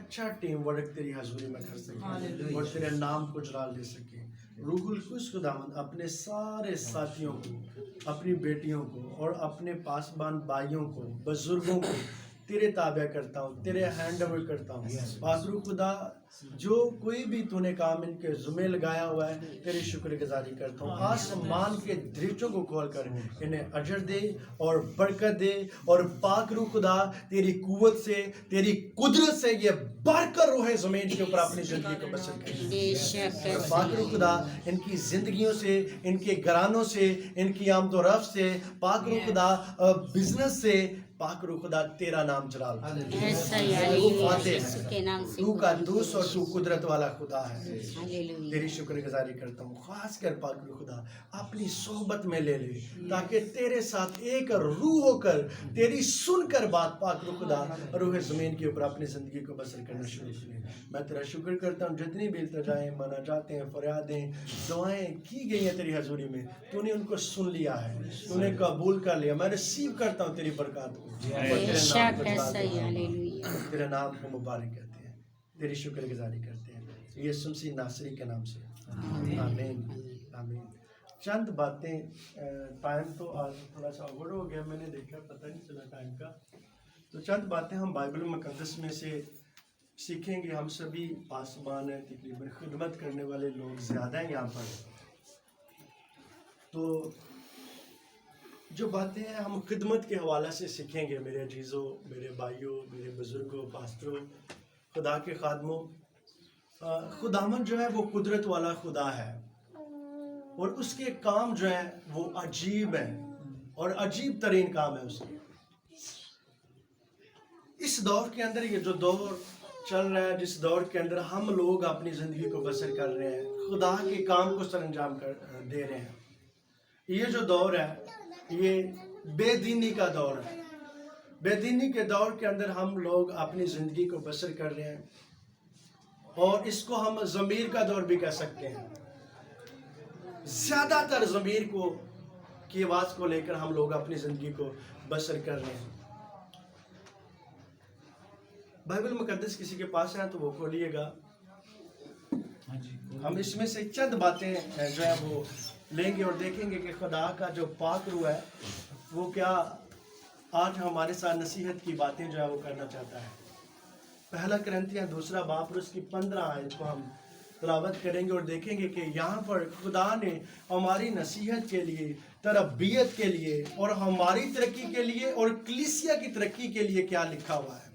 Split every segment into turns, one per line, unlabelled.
اچھا team work تیری حضوری میں کر سکیں اور تیرے نام کو جلال دے سکیں۔ روح القدس خداوند اپنے سارے ساتھیوں کو، اپنی بیٹیوں کو اور اپنے پاسبان بھائیوں کو، بزرگوں کو تیرے تابع کرتا ہوں، تیرے ہینڈ اوور کرتا ہوں۔ پاک روح خدا جو کوئی بھی تو نے کام ان کے ذمہ لگایا ہوا ہے، تیری شکر گزاری کرتا ہوں۔ آسمان کے دریچوں کو کھول کر انہیں اجر دے اور برکت دے، اور پاک روح خدا تیری قوت سے، تیری قدرت سے یہ بڑھ کر روح زمین کے اوپر اپنی زندگی کو بسر کرے۔ پاک روح خدا ان کی زندگیوں سے، ان کے گھرانوں سے، ان کی آمد و رفت سے، پاک روح خدا بزنس سے، پاک روح خدا تیرا نام جلال۔ تو کا دوست اور تو قدرت والا خدا ہے۔ تیری شکر گزاری کرتا ہوں، خاص کر پاک روح خدا اپنی صحبت میں لے لے، تاکہ تیرے ساتھ ایک روح ہو کر تیری سن کر بات پاک روح خدا روح زمین کے اوپر اپنی زندگی کو بسر کرنا شروع کرے۔ میں تیرا شکر کرتا ہوں، جتنی بھی التجائیں، مناجاتیں، فریادیں، دعائیں کی گئی ہیں تیری حضوری میں، تو نے ان کو سن لیا ہے، تو نے قبول کر لیا۔ میں ریسیو کرتا ہوں تیری برکات کو، تیرے نام کو مبارک کرتے ہیں، تیری شکر گزاری کرتے ہیں یسوع مسیح ناصری کے نام سے، آمین آمین۔ چند باتیں، ٹائم تو آج تھوڑا سا اوور ہو گیا، میں نے دیکھا پتہ نہیں چلا ٹائم کا، تو چند باتیں ہم بائبل مقدس میں سے سیکھیں گے۔ ہم سبھی پاسبان ہیں، تقریباً خدمت کرنے والے لوگ زیادہ ہیں یہاں پر، تو جو باتیں ہیں ہم خدمت کے حوالے سے سیکھیں گے۔ میرے عزیزوں، میرے بھائیوں، میرے بزرگوں، پاسٹروں، خدا کے خادموں، خداوند جو ہے وہ قدرت والا خدا ہے، اور اس کے کام جو ہیں وہ عجیب ہیں، اور عجیب ترین کام ہے اس کے۔ اس دور کے اندر، یہ جو دور چل رہا ہے، جس دور کے اندر ہم لوگ اپنی زندگی کو بسر کر رہے ہیں، خدا کے کام کو سر انجام دے رہے ہیں، یہ جو دور ہے یہ بے دینی کا دور ہے۔ بے دینی کے دور کے اندر ہم لوگ اپنی زندگی کو بسر کر رہے ہیں، اور اس کو ہم ضمیر کا دور بھی کہہ سکتے ہیں۔ زیادہ تر ضمیر کی آواز کو لے کر ہم لوگ اپنی زندگی کو بسر کر رہے ہیں۔ بائبل مقدس کسی کے پاس ہے تو وہ کھولیے گا، ہم اس میں سے چند باتیں جو ہے وہ لیں گے اور دیکھیں گے کہ خدا کا جو پاک روح ہے وہ کیا آج ہمارے ساتھ نصیحت کی باتیں جو ہے وہ کرنا چاہتا ہے۔ پہلا کرنتھیاں 2 باب اور اس کی 15 آیت کو ہم تلاوت کریں گے اور دیکھیں گے کہ یہاں پر خدا نے ہماری نصیحت کے لیے، تربیت کے لیے، اور ہماری ترقی کے لیے، اور کلیسیا کی ترقی کے لیے کیا لکھا ہوا ہے۔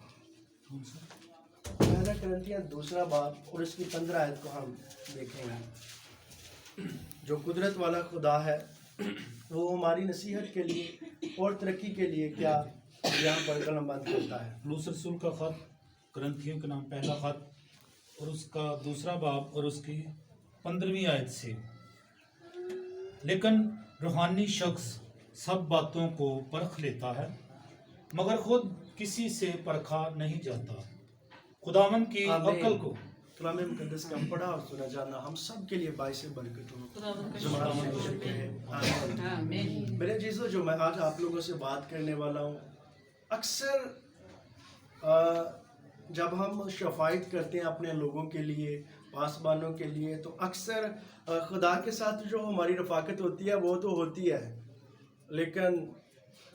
پہلا کرنتھیاں 2 باب اور اس کی 15 آیت کو ہم دیکھیں گے۔ جو قدرت والا خدا ہے وہ ہماری نصیحت کے لیے اور ترقی کے لیے کیا یہاں پر قلم بند کرتا ہے۔
پولس رسول کا خط کرنتھیوں کے نام پہلا خط اور اس کا 2 باب اور اس کی 15ویں آیت سے، لیکن روحانی شخص سب باتوں کو پرکھ لیتا ہے، مگر خود کسی سے پرکھا نہیں جاتا۔ خداوند کی عقل کو
کلام مقدس کا پڑھا اور سنا جانا ہم سب کے لیے باعث برکت ہو۔ میرے عزیزوں، جو میں آج آپ لوگوں سے بات کرنے والا ہوں، اکثر جب ہم شفاعت کرتے ہیں اپنے لوگوں کے لیے، پاسبانوں کے لیے، تو اکثر خدا کے ساتھ جو ہماری رفاقت ہوتی ہے وہ تو ہوتی ہے، لیکن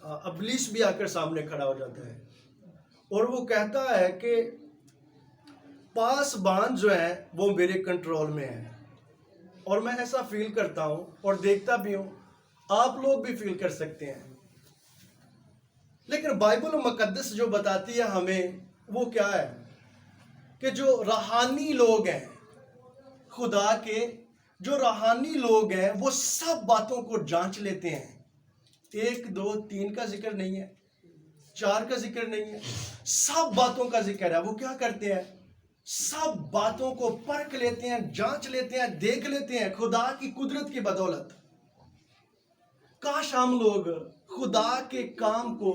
ابلیس بھی آ کر سامنے کھڑا ہو جاتا ہے، اور وہ کہتا ہے کہ پاسبان جو ہے وہ میرے کنٹرول میں ہے۔ اور میں ایسا فیل کرتا ہوں اور دیکھتا بھی ہوں، آپ لوگ بھی فیل کر سکتے ہیں، لیکن بائبل مقدس جو بتاتی ہے ہمیں وہ کیا ہے کہ جو روحانی لوگ ہیں خدا کے، جو روحانی لوگ ہیں وہ سب باتوں کو جانچ لیتے ہیں۔ 1 2 3 کا ذکر نہیں ہے، 4 کا ذکر نہیں ہے، سب باتوں کا ذکر ہے۔ وہ کیا کرتے ہیں؟ سب باتوں کو پرکھ لیتے ہیں، جانچ لیتے ہیں، دیکھ لیتے ہیں خدا کی قدرت کی بدولت۔ کاش ہم لوگ خدا کے کام کو،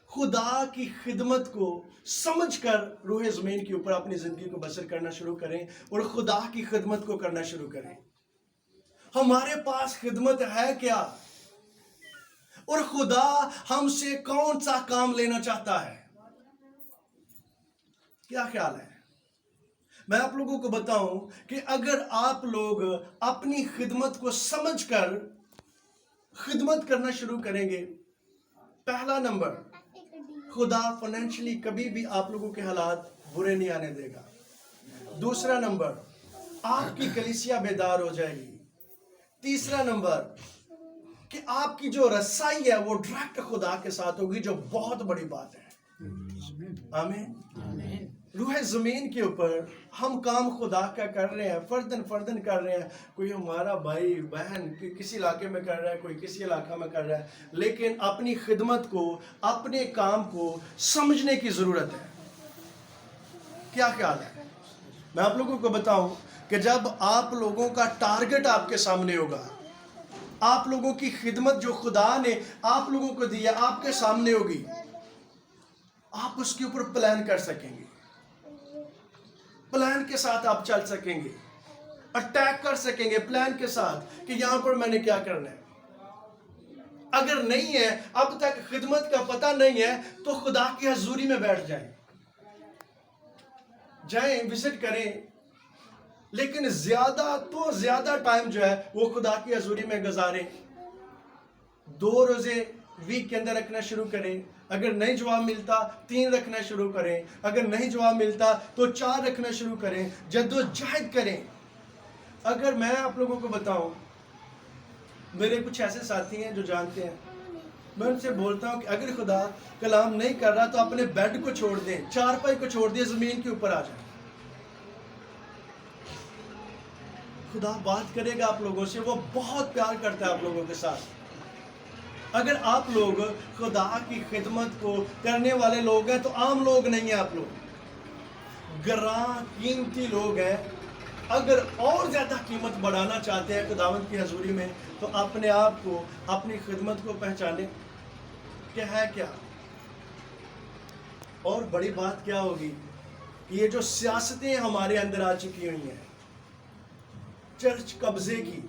خدا کی خدمت کو سمجھ کر روح زمین کے اوپر اپنی زندگی کو بسر کرنا شروع کریں اور خدا کی خدمت کو کرنا شروع کریں۔ ہمارے پاس خدمت ہے کیا، اور خدا ہم سے کون سا کام لینا چاہتا ہے؟ کیا خیال ہے؟ میں آپ لوگوں کو بتاؤں کہ اگر آپ لوگ اپنی خدمت کو سمجھ کر خدمت کرنا شروع کریں گے، پہلا نمبر، خدا فائنینشلی کبھی بھی آپ لوگوں کے حالات برے نہیں آنے دے گا۔ دوسرا نمبر، آپ کی کلیسیا بیدار ہو جائے گی۔ تیسرا نمبر، کہ آپ کی جو رسائی ہے وہ ڈائریکٹ خدا کے ساتھ ہوگی، جو بہت بڑی بات ہے۔ آمین۔ روح زمین کے اوپر ہم کام خدا کا کر رہے ہیں، فردن کر رہے ہیں، کوئی ہمارا بھائی بہن کسی علاقے میں کر رہا ہے، کوئی کسی علاقہ میں کر رہا ہے، لیکن اپنی خدمت کو، اپنے کام کو سمجھنے کی ضرورت ہے۔ کیا خیال ہے؟ میں آپ لوگوں کو بتاؤں کہ جب آپ لوگوں کا ٹارگٹ آپ کے سامنے ہوگا، آپ لوگوں کی خدمت جو خدا نے آپ لوگوں کو دی ہے آپ کے سامنے ہوگی، آپ اس کے اوپر پلان کر سکیں گے، پلان کے ساتھ آپ چل سکیں گے، اٹیک کر سکیں گے پلان کے ساتھ کہ یہاں پر میں نے کیا کرنا ہے۔ اگر نہیں ہے، اب تک خدمت کا پتہ نہیں ہے، تو خدا کی حضوری میں بیٹھ جائیں، وزٹ کریں، لیکن زیادہ ٹائم جو ہے وہ خدا کی حضوری میں گزاریں۔ 2 روزے ویک کے اندر رکھنا شروع کریں، اگر نہیں جواب ملتا 3 رکھنا شروع کریں، اگر نہیں جواب ملتا تو 4 رکھنا شروع کریں، جدوجہد کریں۔ اگر میں آپ لوگوں کو بتاؤں، میرے کچھ ایسے ساتھی ہیں جو جانتے ہیں، میں ان سے بولتا ہوں کہ اگر خدا کلام نہیں کر رہا تو اپنے بیڈ کو چھوڑ دیں، چارپائی کو چھوڑ دیں، زمین کے اوپر آ جائیں۔ خدا بات کرے گا آپ لوگوں سے، وہ بہت پیار کرتا ہے آپ لوگوں کے ساتھ۔ اگر آپ لوگ خدا کی خدمت کو کرنے والے لوگ ہیں تو عام لوگ نہیں ہیں، آپ لوگ گراں قیمتی لوگ ہیں۔ اگر اور زیادہ قیمت بڑھانا چاہتے ہیں خداوند کی حضوری میں، تو اپنے آپ کو، اپنی خدمت کو پہچانیں کہ ہے کیا۔ اور بڑی بات کیا ہوگی کہ یہ جو سیاستیں ہمارے اندر آ چکی ہوئی ہیں، چرچ قبضے کی،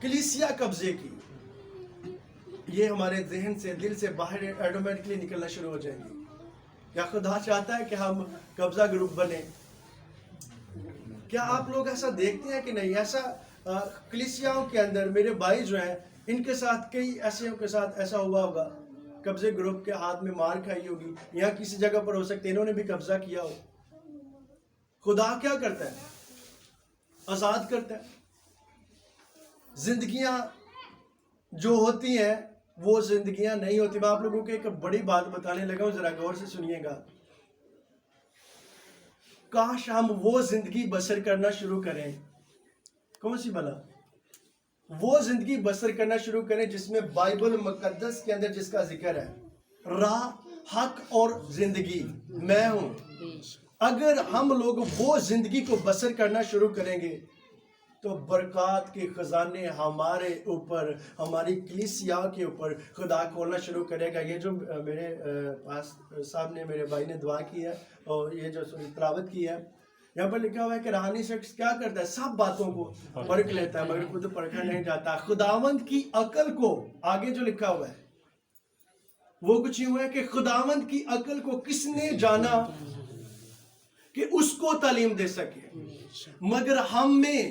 کلیسیا قبضے کی، یہ ہمارے ذہن سے، دل سے باہر آٹومیٹکلی نکلنا شروع ہو جائیں گی۔ کیا خدا چاہتا ہے کہ ہم قبضہ گروپ بنیں؟ کیا آپ لوگ ایسا دیکھتے ہیں کہ نہیں؟ ایسا کلیسیاؤں کے اندر میرے بھائی جو ہیں، ان کے ساتھ کئی ایسے کے ساتھ ایسا ہوا ہوگا، قبضے گروپ کے ہاتھ میں مار کھائی ہوگی، یا کسی جگہ پر ہو سکتے انہوں نے بھی قبضہ کیا ہو۔ خدا کیا کرتا ہے؟ آزاد کرتا ہے۔ زندگیاں جو ہوتی ہیں وہ زندگیاں نہیں ہوتی۔ میں آپ لوگوں کو ایک بڑی بات بتانے لگا ہوں، ذرا غور سے سنیے گا۔ کاش ہم وہ زندگی بسر کرنا شروع کریں۔ کون سی بلا؟ وہ زندگی بسر کرنا شروع کریں جس میں بائبل مقدس کے اندر جس کا ذکر ہے، راہ، حق اور زندگی میں ہوں۔ اگر ہم لوگ وہ زندگی کو بسر کرنا شروع کریں گے تو برکات کے خزانے ہمارے اوپر، ہماری کلیسیا کے اوپر خدا کھولنا شروع کرے گا۔ یہ جو میرے پاس صاحب نے، میرے بھائی نے دعا کی ہے اور یہ جو تلاوت کی ہے، یہاں پر لکھا ہوا ہے کہ روحانی شخص کیا کرتا ہے؟ سب باتوں کو پرکھ لیتا ہے مگر خود پرکھا نہیں جاتا۔ خداوند کی عقل کو، آگے جو لکھا ہوا ہے وہ کچھ یوں ہے کہ خداوند کی عقل کو کس نے جانا کہ اس کو تعلیم دے سکے، مگر ہم میں،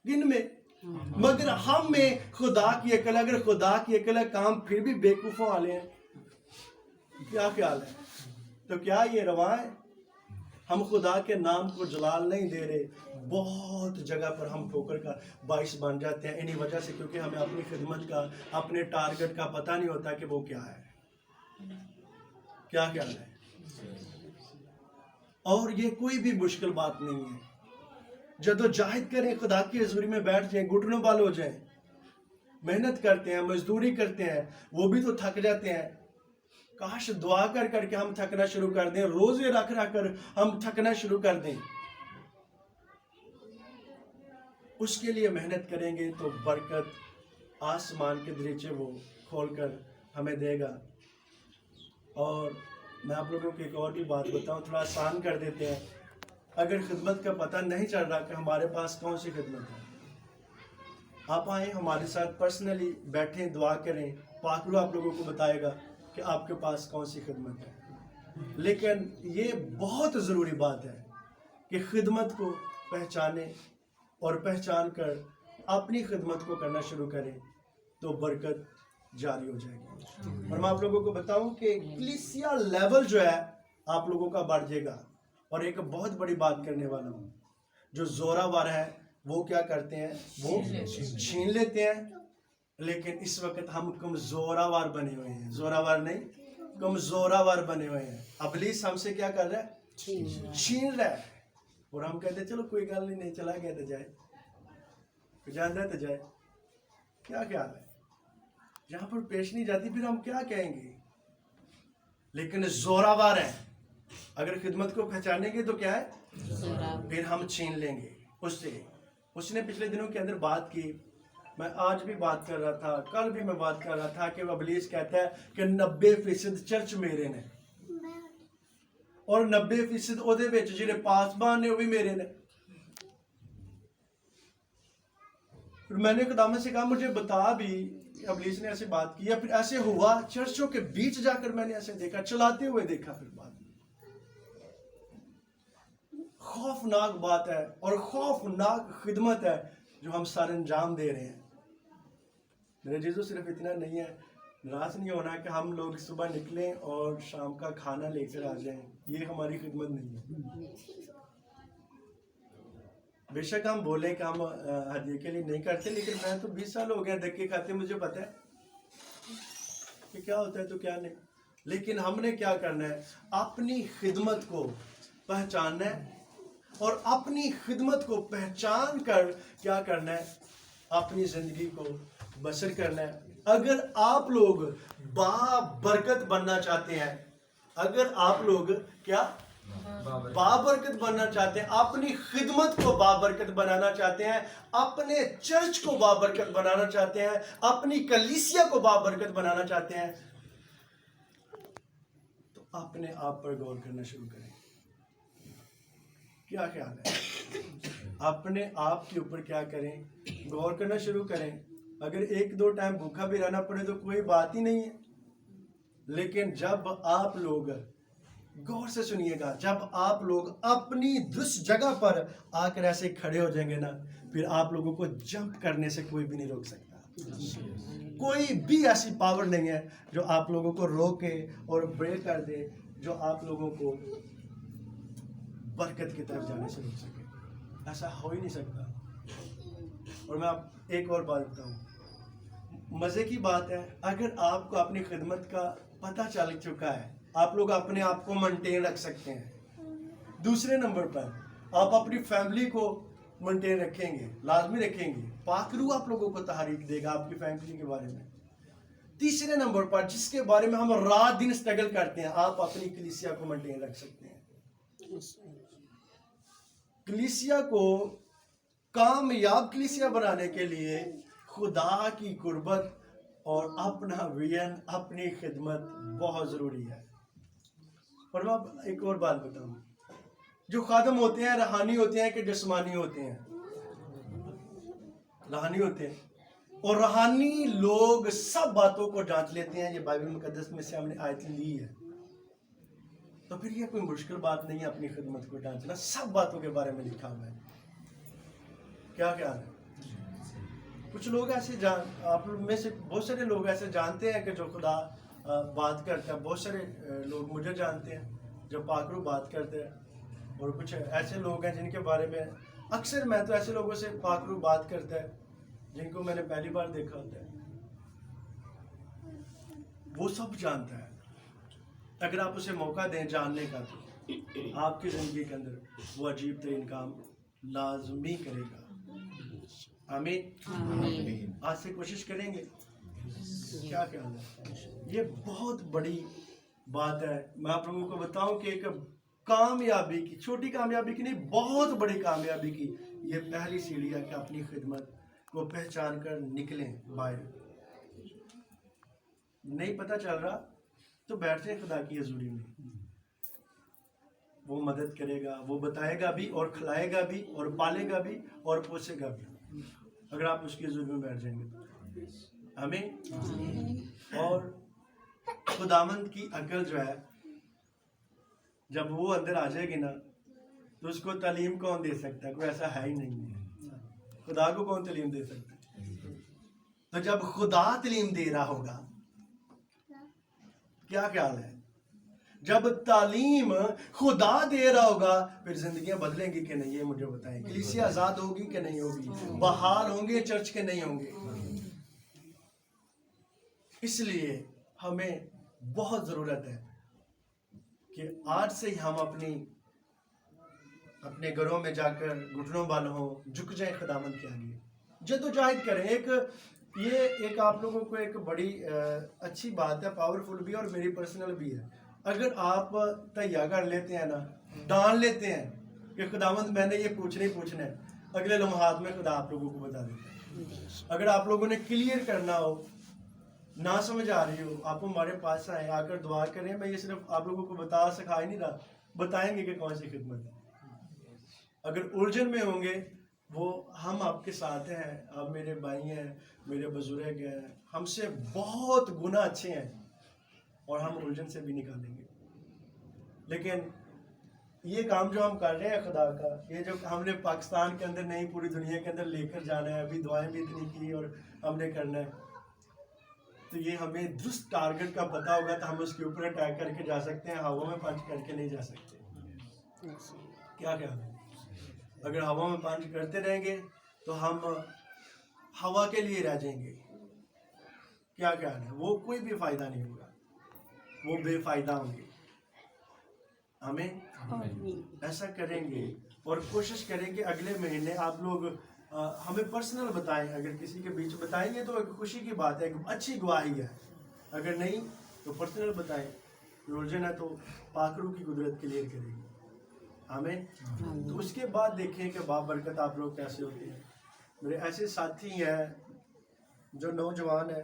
جن میں، مگر ہم میں خدا کی عقل۔ اگر خدا کی عقل ہے، کام پھر بھی بیوقوفوں والے ہیں۔ کیا خیال ہے؟ تو کیا یہ رواں ہے؟ ہم خدا کے نام کو جلال نہیں دے رہے، بہت جگہ پر ہم ٹھوکر کا باعث بن جاتے ہیں انہی وجہ سے، کیونکہ ہمیں اپنی خدمت کا، اپنے ٹارگٹ کا پتہ نہیں ہوتا کہ وہ کیا ہے۔ کیا خیال ہے؟ اور یہ کوئی بھی مشکل بات نہیں ہے۔ جدوجہد کریں، خدا کی حضوری میں بیٹھ جائیں، گھٹنوں بال ہو جائیں، محنت کرتے ہیں، مزدوری کرتے ہیں، وہ بھی تو تھک جاتے ہیں۔ کاش دعا کر کر کے ہم تھکنا شروع کر دیں، روزے رکھ کر ہم تھکنا شروع کر دیں۔ اس کے لیے محنت کریں گے تو برکت آسمان کے دریچے وہ کھول کر ہمیں دے گا۔ اور میں آپ لوگوں کو ایک اور بھی بات بتاؤں، تھوڑا آسان کر دیتے ہیں۔ اگر خدمت کا پتہ نہیں چل رہا کہ ہمارے پاس کون سی خدمت ہے، آپ آئیں ہمارے ساتھ پرسنلی بیٹھیں، دعا کریں، پاک روح آپ لوگوں کو بتائے گا کہ آپ کے پاس کون سی خدمت ہے۔ لیکن یہ بہت ضروری بات ہے کہ خدمت کو پہچانے اور پہچان کر اپنی خدمت کو کرنا شروع کریں تو برکت جاری ہو جائے گی. اور میں آپ لوگوں کو بتاؤں کہ کلیسیا لیول جو ہے آپ لوگوں کا بڑھ جائے گا. اور ایک بہت بڑی بات کرنے والا ہوں, جو زوراور ہے وہ کیا کرتے ہیں, وہ چھین لیتے ہیں. لیکن اس وقت ہم کمزوراور بنے ہوئے ہیں, زوراور نہیں, کمزوراور بنے ہوئے ہیں. ابلیس ہم سے کیا کر رہا ہے, چھین رہا ہے. اور ہم کہتے ہیں چلو کوئی گل نہیں, چلا گیا تو جائے, جانا ہے تو جائے. کیا خیال ہے, جہاں پر پیش نہیں جاتی پھر ہم کیا کہیں گے. لیکن زوراور ہے, اگر خدمت کو پہچانیں گے تو کیا ہے, پھر ہم چھین لیں گے اس سے. اس نے پچھلے دنوں کے اندر بات کی, میں آج بھی بات کر رہا تھا, کل بھی میں بات کر رہا تھا کہ ابلیس کہتا ہے کہ 90% چرچ میرے نے, اور 90% ਉਹਦੇ ਵਿੱਚ ਜਿਹੜੇ پاسبان نے وہ بھی میرے نے. پھر میں نے خداوند سے کہا مجھے بتا بھی, ابلیس نے ایسے بات کی, پھر ایسے ہوا چرچوں کے بیچ جا کر میں نے ایسے دیکھا, چلاتے ہوئے دیکھا. پھر بات خوفناک بات ہے اور خوفناک خدمت ہے جو ہم سر انجام دے رہے ہیں. میرے جیزو صرف اتنا نہیں ہے, ناراض نہیں ہونا کہ ہم لوگ صبح نکلیں اور شام کا کھانا لے کر آ جائیں, یہ ہماری خدمت نہیں ہے. بے شک ہم بولیں کہ ہم ہدیے کے لیے نہیں کرتے, لیکن میں تو 20 سال ہو گیا دھکے کھاتے, مجھے پتہ ہے کہ کیا ہوتا ہے تو کیا نہیں. لیکن ہم نے کیا کرنا ہے, اپنی خدمت کو پہچاننا ہے, اور اپنی خدمت کو پہچان کر کیا کرنا ہے, اپنی زندگی کو بسر کرنا ہے. اگر آپ لوگ بابرکت بننا چاہتے ہیں, اگر آپ لوگ کیا بابرکت بننا چاہتے ہیں, اپنی خدمت کو بابرکت بنانا چاہتے ہیں, اپنے چرچ کو بابرکت بنانا چاہتے ہیں, اپنی کلیسیا کو بابرکت بنانا چاہتے ہیں, تو اپنے آپ پر غور کرنا شروع کریں. کیا خیال ہے, اپنے آپ کے اوپر کیا کریں, غور کرنا شروع کریں. اگر 1-2 ٹائم بھوکا بھی رہنا پڑے تو کوئی بات ہی نہیں ہے, لیکن جب آپ لوگ, غور سے سنیے گا, جب آپ لوگ اپنی درست جگہ پر آ کر ایسے کھڑے ہو جائیں گے نا, پھر آپ لوگوں کو جمپ کرنے سے کوئی بھی نہیں روک سکتا. کوئی بھی ایسی پاور نہیں ہے جو آپ لوگوں کو روکے اور بریک کر دے, جو آپ لوگوں کو برکت کی طرف جانے سے روک سکے. ایسا ہو ہی نہیں سکتا. اور میں آپ ایک اور بات بتاؤں, مزے کی بات ہے, اگر آپ کو اپنی خدمت کا پتہ چل چکا ہے, آپ لوگ اپنے آپ کو مینٹین رکھ سکتے ہیں. دوسرے نمبر پر آپ اپنی فیملی کو مینٹین رکھیں گے, لازمی رکھیں گے. پاک روح آپ لوگوں کو تحریک دے گا آپ کی فیملی کے بارے میں. تیسرے نمبر پر جس کے بارے میں ہم رات دن اسٹرگل کرتے ہیں, آپ اپنی کلیسیا کو مینٹین رکھ سکتے ہیں. کلیسیا کو کامیاب کلیسیا بنانے کے لیے خدا کی قربت اور اپنا ویژن, اپنی خدمت بہت ضروری ہے. اور میں ایک اور بات بتاؤں, جو خادم ہوتے ہیں روحانی ہوتے ہیں کہ جسمانی ہوتے ہیں, روحانی ہوتے ہیں. اور روحانی لوگ سب باتوں کو جانچ لیتے ہیں. یہ بائبل مقدس میں سے ہم نے آیت لی ہے, تو پھر یہ کوئی مشکل بات نہیں ہے اپنی خدمت کو جانچنا, سب باتوں کے بارے میں لکھا ہوا ہے. کیا خیال ہے, کچھ لوگ ایسے آپ میں سے بہت سارے لوگ ایسے جانتے ہیں کہ جو خدا بات کرتا ہے, بہت سارے لوگ مجھے جانتے ہیں جب پاک روح بات کرتے ہیں, اور کچھ ایسے لوگ ہیں جن کے بارے میں اکثر میں تو ایسے لوگوں سے پاک روح بات کرتا ہے جن کو میں نے پہلی بار دیکھا ہوتا ہے. وہ سب جانتا ہے. اگر آپ اسے موقع دیں جاننے کا تو آپ کی زندگی کے اندر وہ عجیب ترین کام لازمی کرے گا. آمین. آج سے کوشش کریں گے. کیا خیال ہے, یہ بہت بڑی بات ہے. میں آپ لوگوں کو بتاؤں کہ ایک کامیابی کی, چھوٹی کامیابی کی نہیں, بہت بڑی کامیابی کی یہ پہلی سیڑھی ہے کہ اپنی خدمت کو پہچان کر نکلیں باہر. نہیں پتہ چل رہا تو بیٹھ جائیں خدا کی حضوری میں. وہ مدد کرے گا, وہ بتائے گا بھی اور کھلائے گا بھی اور پالے گا بھی اور پوسے گا بھی, اگر آپ اس کی حضوری میں بیٹھ جائیں گے. آمین. اور خداوند کی عقل جو ہے جب وہ اندر آ جائے گی نا, تو اس کو تعلیم کون دے سکتا ہے؟ کوئی ایسا ہے ہی نہیں ہے. خدا کو کون تعلیم دے سکتا ہے؟ تو جب خدا تعلیم دے رہا ہوگا، کیا خیال ہے؟ جب تعلیم خدا دے رہا ہوگا پھر زندگیاں بدلیں گی کہ نہیں؟ یہ مجھے بتائیں. کلیسیا آزاد ہوگی کہ نہیں ہوگی؟ بحال ہوں گے چرچ کے نہیں ہوں گے؟ اس لیے ہمیں بہت ضرورت ہے کہ آج سے ہی ہم اپنے گھروں میں جا کر گھٹنوں بال ہوں، جھک جائیں خداوند کے آگے، جدوجہد کریں. ایک آپ لوگوں کو ایک بڑی اچھی بات ہے، پاورفل بھی اور میری پرسنل بھی ہے. اگر آپ تہیا کر لیتے ہیں نا، ڈان لیتے ہیں کہ خداوند میں نے یہ پوچھنا ہی پوچھنا ہے، اگلے لمحات میں خدا آپ لوگوں کو بتا دیتا ہے. اگر آپ لوگوں نے کلیئر کرنا ہو، نہ سمجھ آ رہی ہو، آپ ہمارے پاس آئیں، آ کر دعا کریں. میں یہ صرف آپ لوگوں کو سکھا ہی نہیں رہا، بتائیں گے کہ کون سی خدمت ہے. اگر الجھن میں ہوں گے، وہ ہم آپ کے ساتھ ہیں، آپ میرے بھائی ہیں، میرے بزرگ ہیں، ہم سے بہت گنا اچھے ہیں اور ہم الجھن سے بھی نکالیں گے. لیکن یہ کام جو ہم کر رہے ہیں خدا کا، یہ جو ہم نے پاکستان کے اندر نہیں پوری دنیا کے اندر لے کر جانا ہے، ابھی دعائیں بھی اتنی کی اور ہم نے کرنا ہے، تو یہ ہمیں درست ٹارگٹ کا پتہ ہوگا تو ہم اس کے اوپر اٹیک کر کے جا سکتے ہیں. ہوا میں پنچ کر کے نہیں جا سکتے. کیا خیال ہے؟ اگر ہوا میں پنچ کرتے رہیں گے تو ہم ہوا کے لیے رہ جائیں گے. کیا خیال ہے؟ وہ کوئی بھی فائدہ نہیں ہوگا، وہ بے فائدہ ہوں گے. ہمیں ایسا کریں گے اور کوشش کریں گے اگلے مہینے آپ لوگ ہمیں پرسنل بتائیں. اگر کسی کے بیچ بتائیں گے تو ایک خوشی کی بات ہے، ایک اچھی گواہی ہے. اگر نہیں تو پرسنل بتائیں. الجھن ہے تو پاک روح کی قدرت کلیئر کرے گی. آمین. تو اس کے بعد دیکھیں کہ بابرکت آپ لوگ کیسے ہوتے ہیں. میرے ایسے ساتھی ہیں جو نوجوان ہیں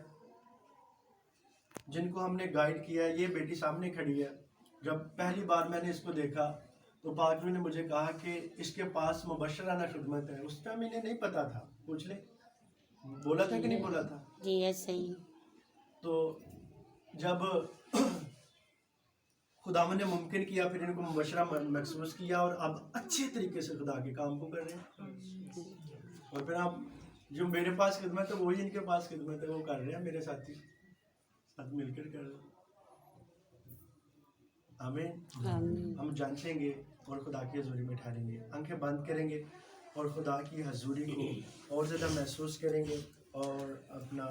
جن کو ہم نے گائیڈ کیا ہے. یہ بیٹی سامنے کھڑی ہے. جب پہلی بار میں نے اس کو دیکھا تو پاک روح نے مجھے کہا کہ اس کے پاس مبشرانہ خدمت ہے. اس ٹائم انہیں نہیں پتا تھا. پوچھ لیں، بولا تھا کہ نہیں بولا تھا؟
جی ایسے ہی.
تو جب خداوند نے ممکن کیا پھر ان کو مبشرہ محسوس کیا اور اب اچھے طریقے سے خدا کے کام کو کر رہے ہیں. اور پھر اب جو میرے پاس خدمت ہے وہی ان کے پاس خدمت ہے، وہ کر رہے ہیں، میرے ساتھی ساتھ مل کر کر رہے ہیں. آمین. ہم جانچیں گے اور خدا کی حضوری میں ٹھہریں گے. آنکھیں بند کریں گے اور خدا کی حضوری کو اور زیادہ محسوس کریں گے اور اپنا